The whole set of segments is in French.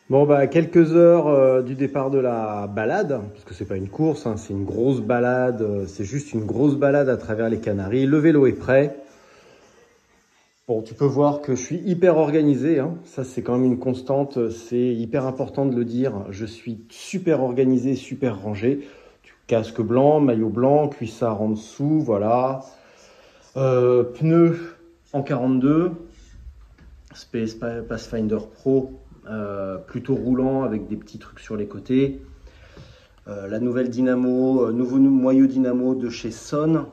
Bon, bah, quelques heures du départ de la balade, parce que c'est pas une course, hein, c'est une grosse balade, c'est juste une grosse balade à travers les Canaries. Le vélo est prêt. Bon, tu peux voir que je suis hyper organisé, hein. Ça c'est quand même une constante, c'est hyper important de le dire. Je suis super organisé, super rangé. Casque blanc, maillot blanc, cuissard en dessous, voilà. Pneus en 42, Space Pathfinder Pro. Plutôt roulant avec des petits trucs sur les côtés. La nouvelle dynamo, nouveau moyeu dynamo de chez Son,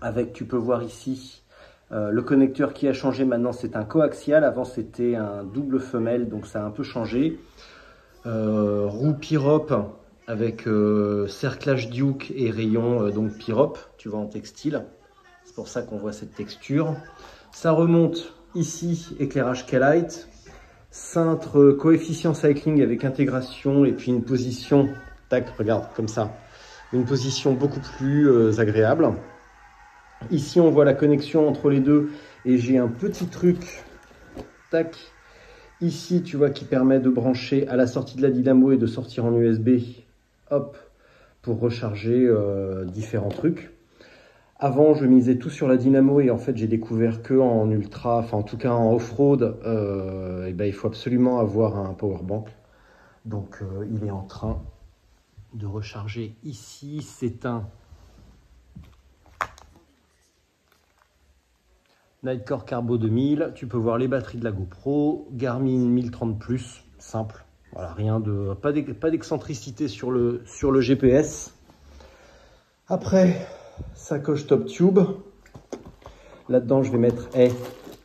avec, tu peux voir ici, le connecteur qui a changé. Maintenant c'est un coaxial, avant c'était un double femelle, donc ça a un peu changé. Roue Pirop avec cerclage Duke et rayon donc Pirop, tu vois, en textile. C'est pour ça qu'on voit cette texture. Ça remonte ici, éclairage K-Lite. Cintre coefficient cycling avec intégration et puis une position, tac, regarde, comme ça, une position beaucoup plus agréable. Ici, on voit la connexion entre les deux et j'ai un petit truc, tac, ici, tu vois, qui permet de brancher à la sortie de la dynamo et de sortir en USB, hop, pour recharger différents trucs. Avant, je misais tout sur la dynamo et en fait, j'ai découvert que en ultra, enfin en tout cas en off-road, il faut absolument avoir un powerbank. Donc, il est en train de recharger ici. C'est un Nightcore Carbo 2000. Tu peux voir les batteries de la GoPro, Garmin 1030+, simple. Voilà, rien de, pas d'excentricité sur le GPS. Après, sacoche Top Tube. Là-dedans, je vais mettre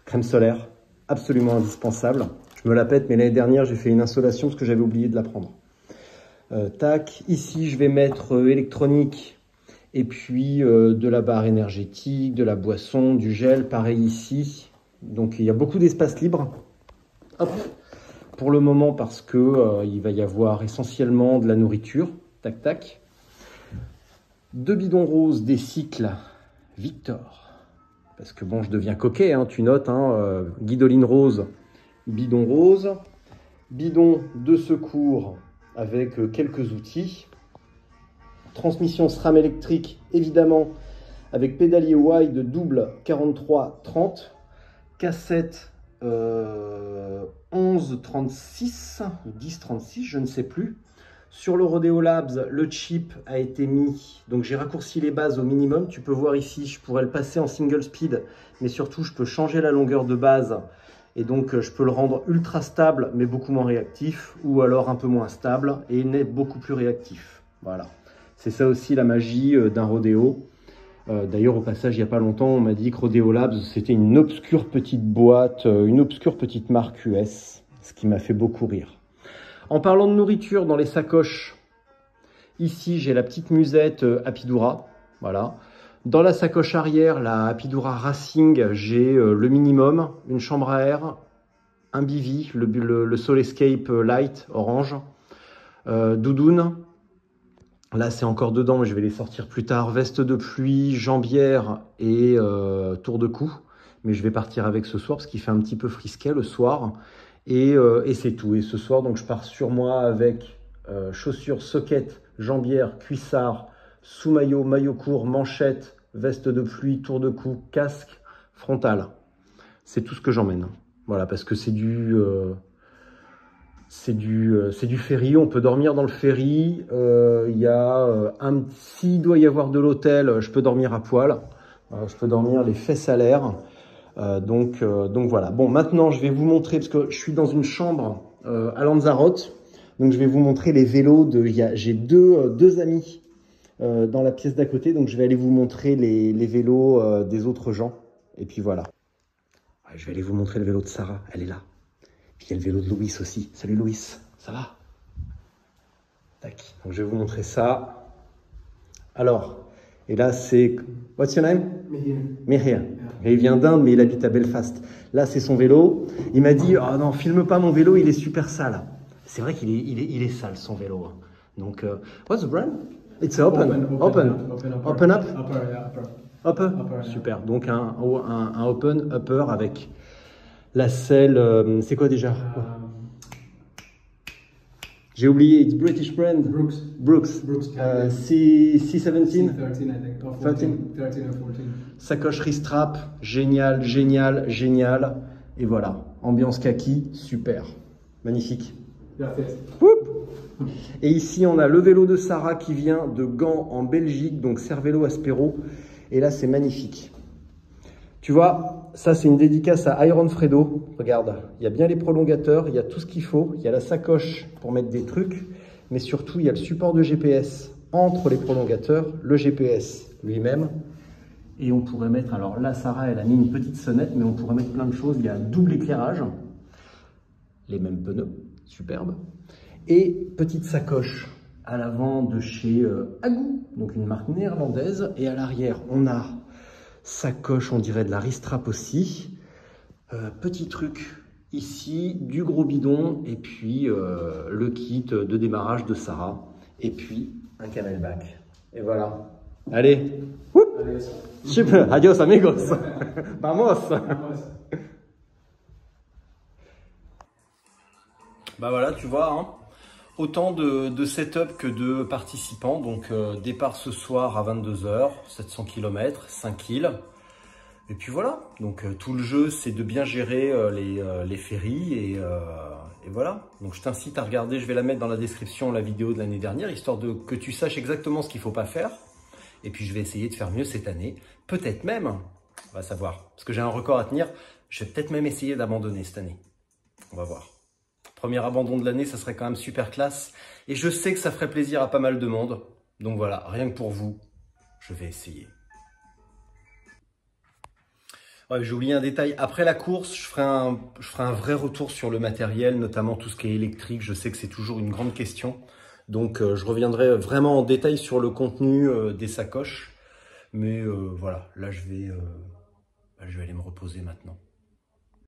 crème solaire, absolument indispensable. Je me la pète, mais l'année dernière, j'ai fait une insolation parce que j'avais oublié de la prendre. Tac, ici, je vais mettre électronique et puis de la barre énergétique, de la boisson, du gel, pareil ici. Donc, il y a beaucoup d'espace libre. Hop, pour le moment, parce que il va y avoir essentiellement de la nourriture. Tac, tac. 2 bidons roses des cycles Victor. Parce que bon, je deviens coquet, hein, tu notes, hein, guidoline rose, bidon rose. Bidon de secours avec quelques outils. Transmission SRAM électrique, évidemment, avec pédalier wide double 43-30. Cassette 11-36 ou 10-36, je ne sais plus. Sur le Rodeo Labs, le chip a été mis, donc j'ai raccourci les bases au minimum. Tu peux voir ici, je pourrais le passer en single speed, mais surtout je peux changer la longueur de base. Et donc je peux le rendre ultra stable, mais beaucoup moins réactif, ou alors un peu moins stable et beaucoup plus réactif. Voilà, c'est ça aussi la magie d'un Rodeo. D'ailleurs, au passage, il n'y a pas longtemps, on m'a dit que Rodeo Labs, c'était une obscure petite boîte, une obscure petite marque US, ce qui m'a fait beaucoup rire. En parlant de nourriture dans les sacoches, ici j'ai la petite musette Apidura, voilà. Dans la sacoche arrière, la Apidura Racing, j'ai le minimum, une chambre à air, un bivy, le Soul Escape Light orange, doudoune. Là c'est encore dedans, mais je vais les sortir plus tard. Veste de pluie, jambière et tour de cou. Mais je vais partir avec ce soir parce qu'il fait un petit peu frisquet le soir. Et c'est tout. Et ce soir, donc, je pars sur moi avec chaussures, socket, jambière, cuissard, sous-maillot, maillot court, manchette, veste de pluie, tour de cou, casque, frontal. C'est tout ce que j'emmène. Voilà, parce que c'est du ferry. On peut dormir dans le ferry. S'il doit y avoir de l'hôtel, je peux dormir à poil. Je peux dormir les fesses à l'air. Donc voilà. Bon, maintenant je vais vous montrer, parce que je suis dans une chambre à Lanzarote, donc je vais vous montrer les vélos j'ai deux amis dans la pièce d'à côté, donc je vais aller vous montrer les vélos des autres gens. Et puis voilà. Ouais, je vais aller vous montrer le vélo de Sarah, elle est là. Puis il y a le vélo de Louis aussi. Salut Louis, ça va? Tac. Donc je vais vous montrer ça. Alors, et là c'est... What's your name? Mihir. Et il vient d'Inde, mais il habite à Belfast. Là, c'est son vélo. Il m'a dit, oh non, filme pas mon vélo, il est super sale. C'est vrai qu'il est sale, son vélo. Donc, what's the brand? It's open. Open up? Upper? Super. Donc, un open upper avec la selle, c'est quoi déjà? J'ai oublié, it's British brand. Brooks. Brooks. Brooks. C17? C13, I think. Or 14. 13 or 14. Sacoche Ristrap, génial, génial, génial. Et voilà, ambiance kaki, super. Magnifique. Gracias. Et ici, on a le vélo de Sarah qui vient de Gand en Belgique, donc Cervélo Aspero. Et là, c'est magnifique. Tu vois, ça, c'est une dédicace à Iron Fredo. Regarde, il y a bien les prolongateurs, il y a tout ce qu'il faut. Il y a la sacoche pour mettre des trucs, mais surtout, il y a le support de GPS entre les prolongateurs, le GPS lui-même. Et on pourrait mettre, alors là, Sarah, elle a mis une petite sonnette, mais on pourrait mettre plein de choses. Il y a double éclairage, les mêmes pneus, superbe. Et petite sacoche à l'avant de chez Agou, donc une marque néerlandaise. Et à l'arrière, on a sacoche, on dirait de la Ristrap aussi. Petit truc ici, du gros bidon, et puis le kit de démarrage de Sarah. Et puis un camelback. Et voilà. Allez. Super. Adios amigos. Vamos. Bah voilà, tu vois, hein. Autant de setup que de participants. Donc départ ce soir à 22 h, 700 km, 5 kills. Et puis voilà, donc tout le jeu c'est de bien gérer les ferries et voilà. Donc je t'incite à regarder, je vais la mettre dans la description, la vidéo de l'année dernière, histoire que tu saches exactement ce qu'il ne faut pas faire. Et puis je vais essayer de faire mieux cette année. Peut-être même, on va savoir, parce que j'ai un record à tenir, je vais peut-être même essayer d'abandonner cette année. On va voir. Premier abandon de l'année, ça serait quand même super classe. Et je sais que ça ferait plaisir à pas mal de monde. Donc voilà, rien que pour vous, je vais essayer. Ouais, j'ai oublié un détail. Après la course, je ferai un vrai retour sur le matériel, notamment tout ce qui est électrique. Je sais que c'est toujours une grande question. Donc je reviendrai vraiment en détail sur le contenu des sacoches. Mais voilà, là je vais aller me reposer maintenant.